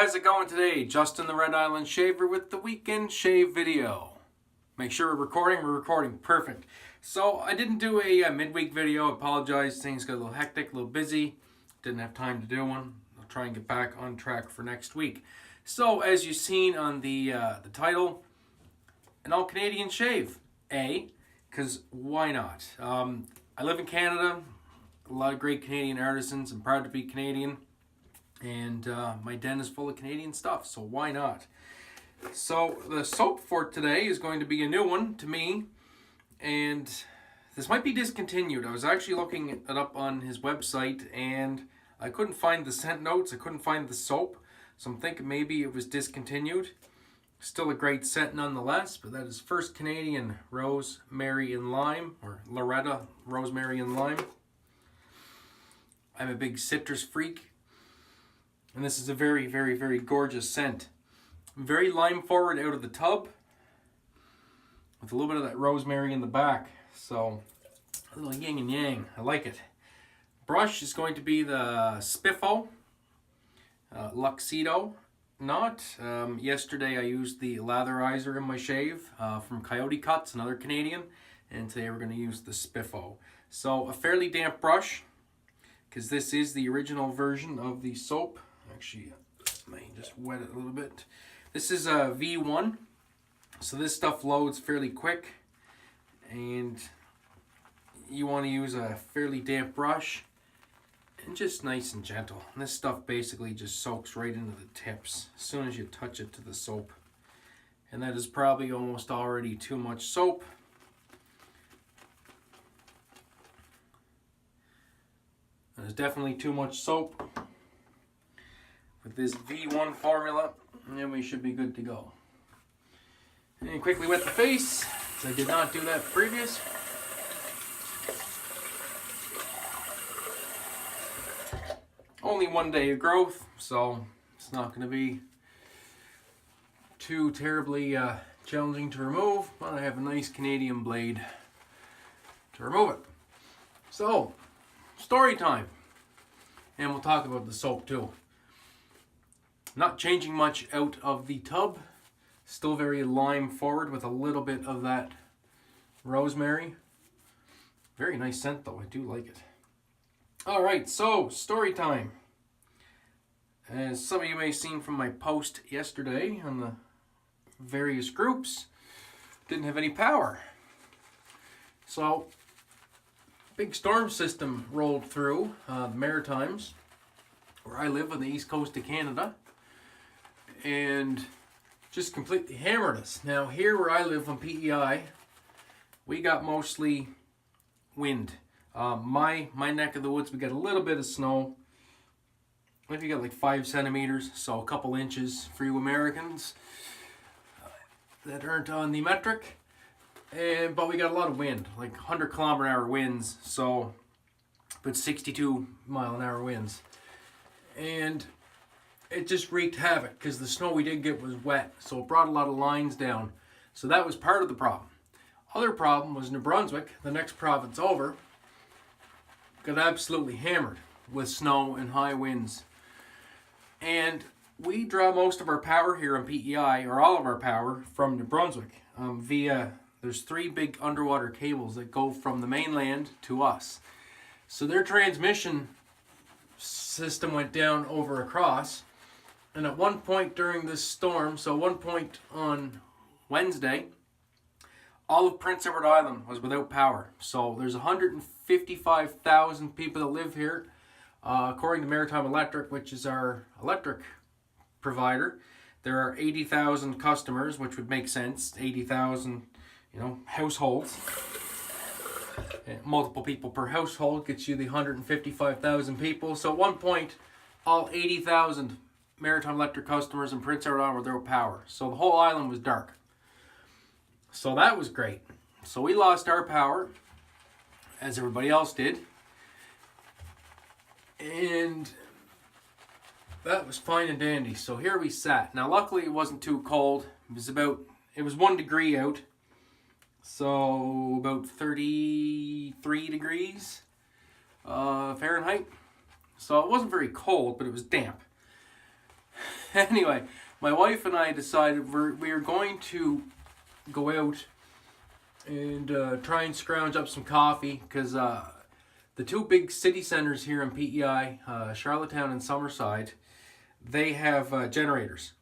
how's it going today? Justin the Red Island Shaver with the weekend shave video. Make sure we're recording, perfect. So I didn't do a midweek video, I apologize, things got a little hectic, a little busy, didn't have time to do one. I'll try and get back on track for next week. So as you've seen on the title, an all Canadian shave, because why not? I live in Canada, a lot of great Canadian artisans, I'm proud to be Canadian. And my den is full of Canadian stuff, so why not? So the soap for today is going to be a new one to me, and this might be discontinued. I was actually looking it up on his website, and I couldn't find the scent notes, I couldn't find the soap, so I'm thinking maybe it was discontinued. Still a great scent nonetheless, but that is First Canadian Rosemary and Lime, or Loretta Rosemary and Lime. I'm a big citrus freak. And this is a very, very, very gorgeous scent. Very lime forward out of the tub, with a little bit of that rosemary in the back. So, a little yin and yang. I like it. Brush is going to be the Spiffo Luxido knot. Yesterday I used the Latherizer in my shave from Coyote Cuts, another Canadian. And today we're going to use the Spiffo. So, a fairly damp brush, because this is the original version of the soap. Actually, I may just wet it a little bit. This is a V1, so this stuff loads fairly quick, and you want to use a fairly damp brush and just nice and gentle. And this stuff basically just soaks right into the tips as soon as you touch it to the soap. And that is probably almost already too much soap. There's definitely too much soap with this V1 formula, and we should be good to go. And quickly wet the face, because I did not do that previous. Only 1 day of growth, so it's not going to be too terribly challenging to remove, but I have a nice Canadian blade to remove it. So, story time. And we'll talk about the soap too. Not changing much out of the tub. Still very lime forward with a little bit of that rosemary. Very nice scent though, I do like it. Alright, so story time. As some of you may have seen from my post yesterday on the various groups, didn't have any power. So, big storm system rolled through the Maritimes, where I live on the east coast of Canada, and just completely hammered us. Now here where I live on PEI, we got mostly wind. My neck of the woods, we got a little bit of snow. Maybe got like 5 centimeters, so a couple inches for you Americans that aren't on the metric. But we got a lot of wind, like 100-kilometer-an-hour winds, so about 62-mile-an-hour winds. And it just wreaked havoc, because the snow we did get was wet, so it brought a lot of lines down. So that was part of the problem. Other problem was New Brunswick, the next province over, got absolutely hammered with snow and high winds. And we draw most of our power here on PEI, or all of our power, from New Brunswick via... There's 3 big underwater cables that go from the mainland to us. So their transmission system went down over across. And at one point during this storm, so one point on Wednesday, all of Prince Edward Island was without power. So there's 155,000 people that live here. According to Maritime Electric, which is our electric provider, there are 80,000 customers, which would make sense. 80,000... households. And multiple people per household gets you the 155,000 people. So at one point, all 80,000 Maritime Electric customers in Prince Edward Island were without power. So the whole island was dark. So that was great. So we lost our power, as everybody else did. And that was fine and dandy. So here we sat. Now luckily it wasn't too cold. It was 1 degree out. So about 33 degrees Fahrenheit. So it wasn't very cold, but it was damp. Anyway, my wife and I decided we were going to go out and try and scrounge up some coffee, because the two big city centers here in PEI, Charlottetown and Summerside, they have generators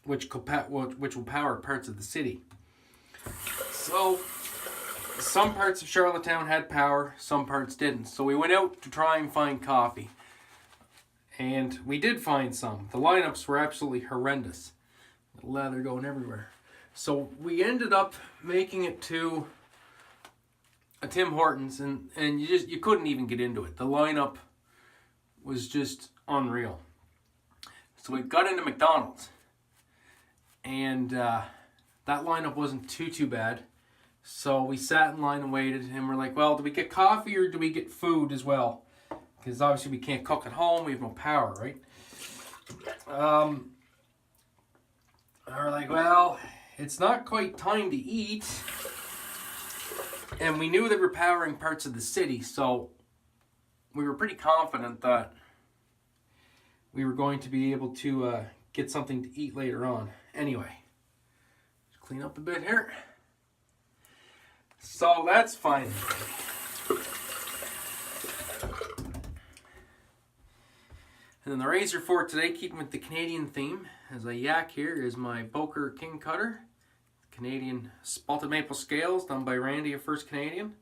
which will power parts of the city. So some parts of Charlottetown had power, some parts didn't. So we went out to try and find coffee. And we did find some. The lineups were absolutely horrendous. Lather going everywhere. So we ended up making it to a Tim Hortons, and you couldn't even get into it. The lineup was just unreal. So we got into McDonald's, and that lineup wasn't too bad. So we sat in line and waited, and we're like, well, do we get coffee or do we get food as well? Because obviously we can't cook at home, we have no power, right? And we're like, well, it's not quite time to eat. And we knew they were powering parts of the city, so we were pretty confident that we were going to be able to get something to eat later on. Anyway, let's clean up a bit here. So that's fine. And then the razor for today, keeping with the Canadian theme, as I yak here, is my Boker King Cutter. Canadian spalted maple scales done by Randy of First Canadian.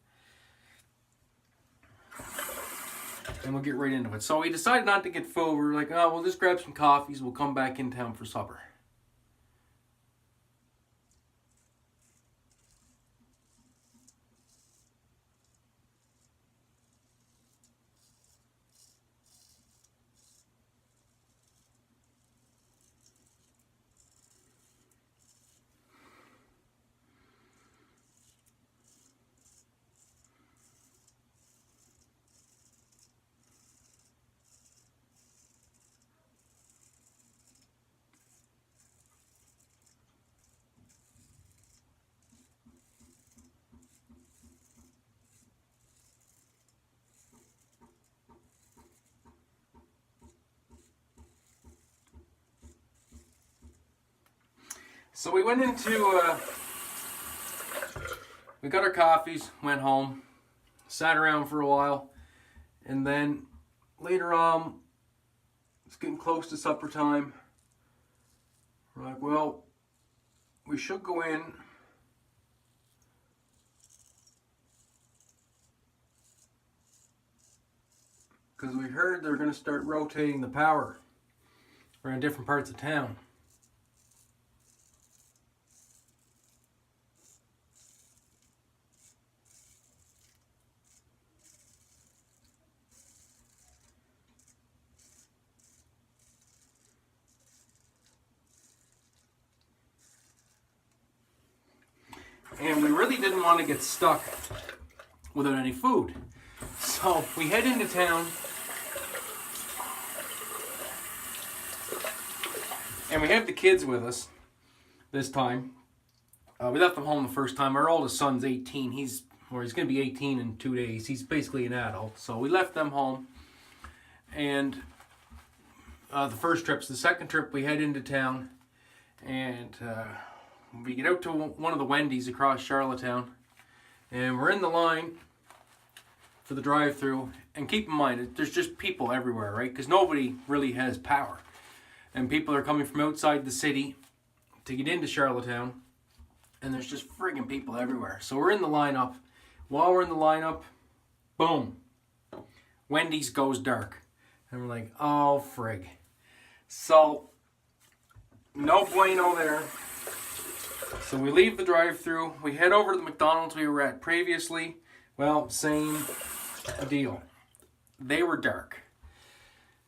And we'll get right into it. So we decided not to get food. We were like, oh, we'll just grab some coffees. We'll come back in town for supper. So we went into, we got our coffees, went home, sat around for a while, and then later on, it's getting close to supper time. We're like, well, we should go in because we heard they're going to start rotating the power around different parts of town. And we really didn't want to get stuck without any food. So we head into town, and we have the kids with us this time. We left them home the first time. Our oldest son's 18. He's going to be 18 in 2 days. He's basically an adult. So we left them home. And the first trip's the second trip, we head into town, and we get out to one of the Wendy's across Charlottetown, and we're in the line for the drive-thru. And keep in mind, there's just people everywhere, right? Because nobody really has power, and people are coming from outside the city to get into Charlottetown, and there's just friggin' people everywhere. So we're in the lineup. While we're in the lineup, boom, Wendy's goes dark, and we're like, oh frig. So no bueno there. So we leave the drive-thru, we head over to the McDonald's we were at previously. Well, same deal. They were dark.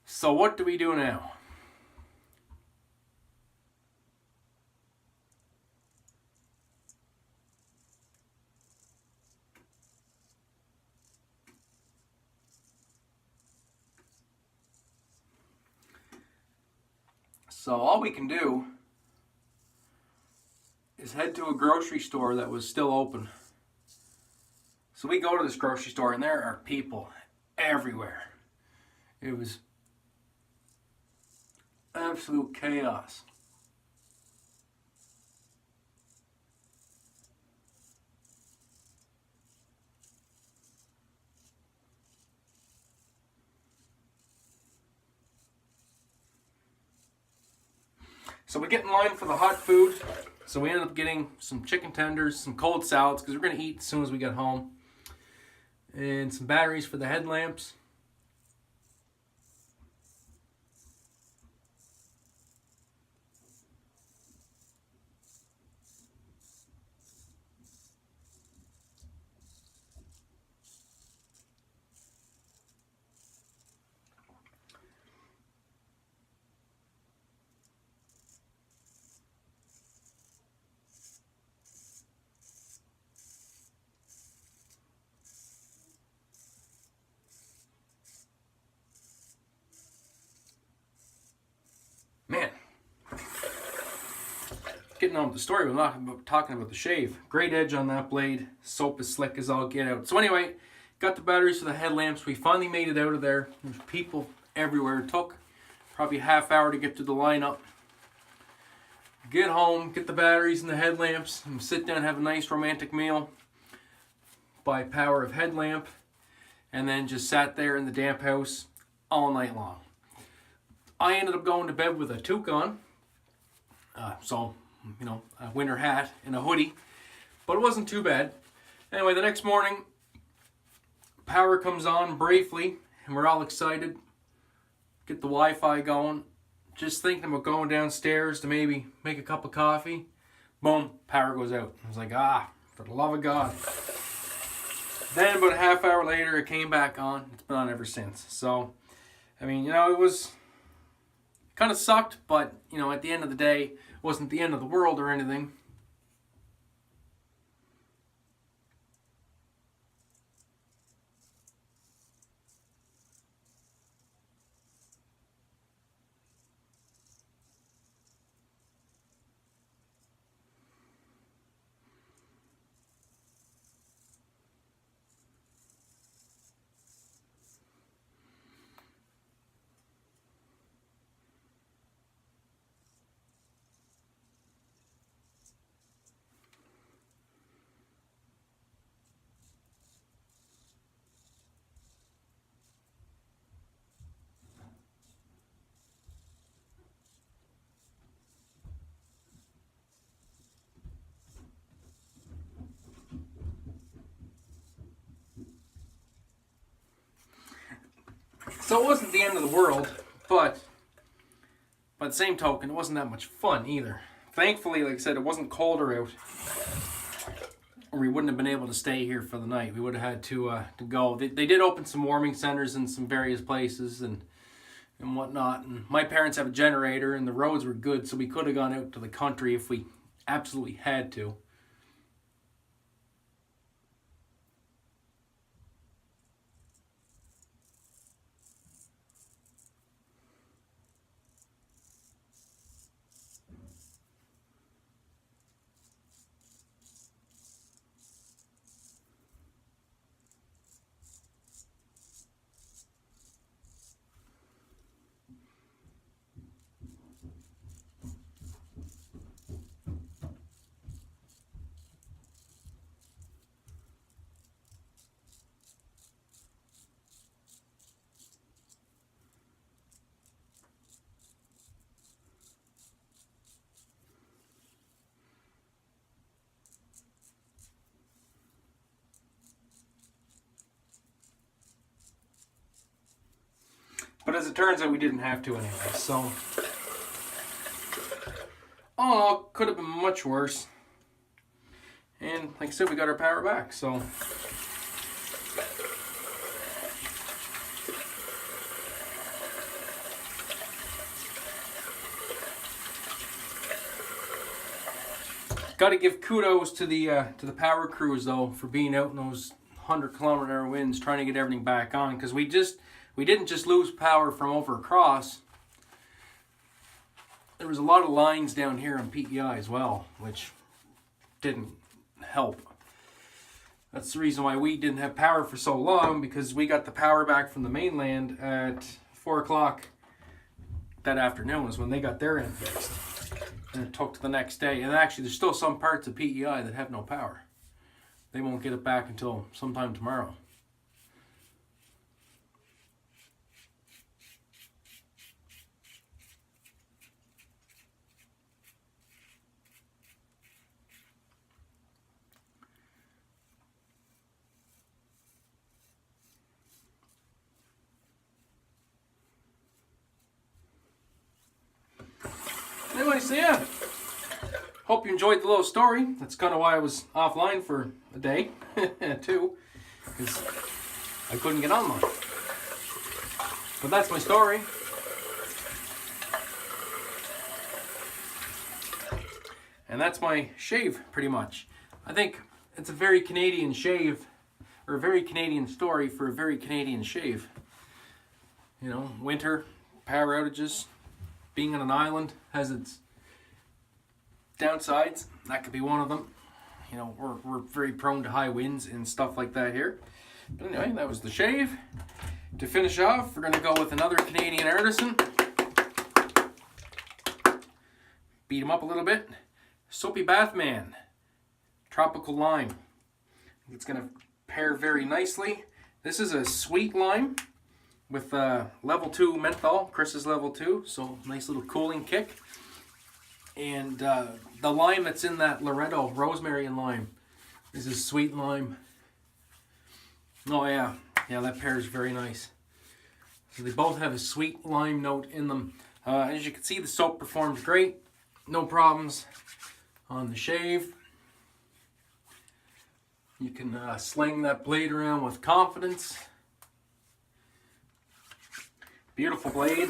So what do we do now? So all we can do is head to a grocery store that was still open. So we go to this grocery store, and there are people everywhere. It was Absolute chaos. So we get in line for the hot food. So we ended up getting some chicken tenders, some cold salads, because we're going to eat as soon as we get home. And some batteries for the headlamps. Man, getting on with the story, we're not talking about the shave. Great edge on that blade. Soap is slick as all get out. So anyway, got the batteries for the headlamps. We finally made it out of there. There's people everywhere. It took probably a half hour to get to the lineup. Get home, get the batteries and the headlamps, and sit down and have a nice romantic meal by power of headlamp. And then just sat there in the damp house all night long. I ended up going to bed with a toque on. So, you know, a winter hat and a hoodie. But it wasn't too bad. Anyway, the next morning, power comes on briefly, and we're all excited. Get the Wi-Fi going. Just thinking about going downstairs to maybe make a cup of coffee. Boom, power goes out. I was like, for the love of God. Then about a half hour later, it came back on. It's been on ever since. So, I mean, you know, it was kind of sucked, but, you know, at the end of the day, it wasn't the end of the world or anything. So it wasn't the end of the world, but by the same token, it wasn't that much fun either. Thankfully, like I said, it wasn't colder out, or we wouldn't have been able to stay here for the night. We would have had to go. They did open some warming centers in some various places and whatnot. And my parents have a generator, and the roads were good, so we could have gone out to the country if we absolutely had to. But as it turns out, we didn't have to anyway, so all in all, could have been much worse. And like I said, we got our power back, so got to give kudos to the power crews though for being out in those 100-kilometer winds trying to get everything back on, because we didn't just lose power from over across. There was a lot of lines down here on PEI as well, which didn't help. That's the reason why we didn't have power for so long, because we got the power back from the mainland at 4 o'clock that afternoon was when they got their end fixed. And it took to the next day. And actually, there's still some parts of PEI that have no power. They won't get it back until sometime tomorrow. Anyway, so yeah, hope you enjoyed the little story. That's kind of why I was offline for a day, too, because I couldn't get online. But that's my story. And that's my shave, pretty much. I think it's a very Canadian shave, or a very Canadian story for a very Canadian shave. You know, winter, power outages, being on an island has its downsides. That could be one of them. You know, we're very prone to high winds and stuff like that here. But anyway, that was the shave. To finish off, we're going to go with another Canadian artisan. Beat him up a little bit. Soapy Bath Man. Tropical Lime. It's going to pair very nicely. This is a sweet lime with level 2 menthol. Chris is level 2, so nice little cooling kick. And the lime that's in that Loretto, rosemary and lime, is a sweet lime. Oh yeah, that pairs very nice. So they both have a sweet lime note in them. As you can see, the soap performs great. No problems on the shave. You can sling that blade around with confidence. Beautiful blade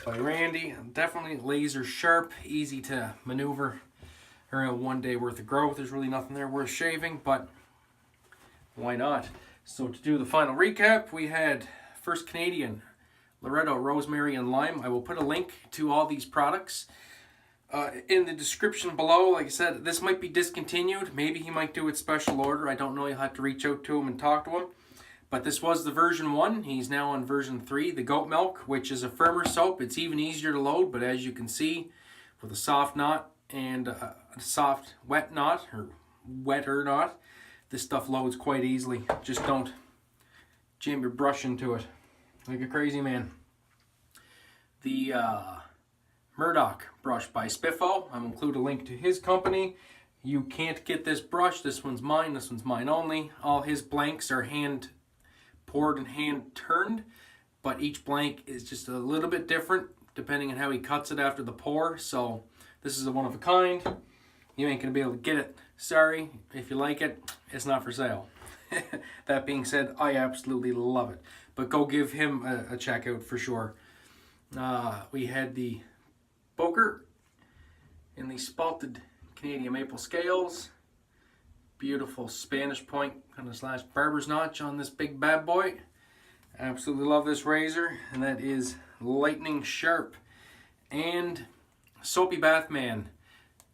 by Randy. Definitely laser sharp, easy to maneuver around 1 day worth of growth. There's really nothing there worth shaving, but why not? So to do the final recap, we had First Canadian, Loretto, rosemary and lime. I will put a link to all these products in the description below. Like I said, this might be discontinued. Maybe he might do it special order. I don't know. You'll have to reach out to him and talk to him. But this was the version 1. He's now on version 3, the goat milk, which is a firmer soap. It's even easier to load, but as you can see, with a soft knot and a soft wet knot, or wetter knot, this stuff loads quite easily. Just don't jam your brush into it like a crazy man. The Murdoch brush by Spiffo. I'll include a link to his company. You can't get this brush. This one's mine. This one's mine only. All his blanks are hand poured and hand turned, but each blank is just a little bit different depending on how he cuts it after the pour. So this is a one of a kind. You ain't gonna be able to get it. Sorry. If you like it, it's not for sale. That being said, I absolutely love it, but go give him a check out for sure. We had the Boker in the spalted Canadian maple scales. Beautiful Spanish point kind of slash barber's notch on this big bad boy. Absolutely love this razor, and that is lightning sharp. And Soapy Bath Man,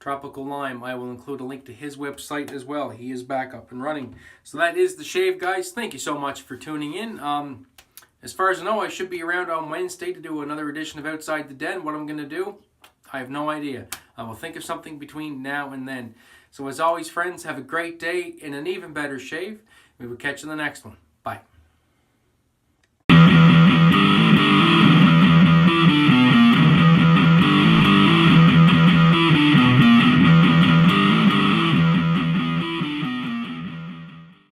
Tropical Lime. I will include a link to his website as well. He is back up and running. So that is the shave, guys. Thank you so much for tuning in. As far as I know, I should be around on Wednesday to do another edition of Outside the Den. What I'm going to do, I have no idea. I will think of something between now and then. So as always, friends, have a great day and an even better shave. We will catch you in the next one. Bye.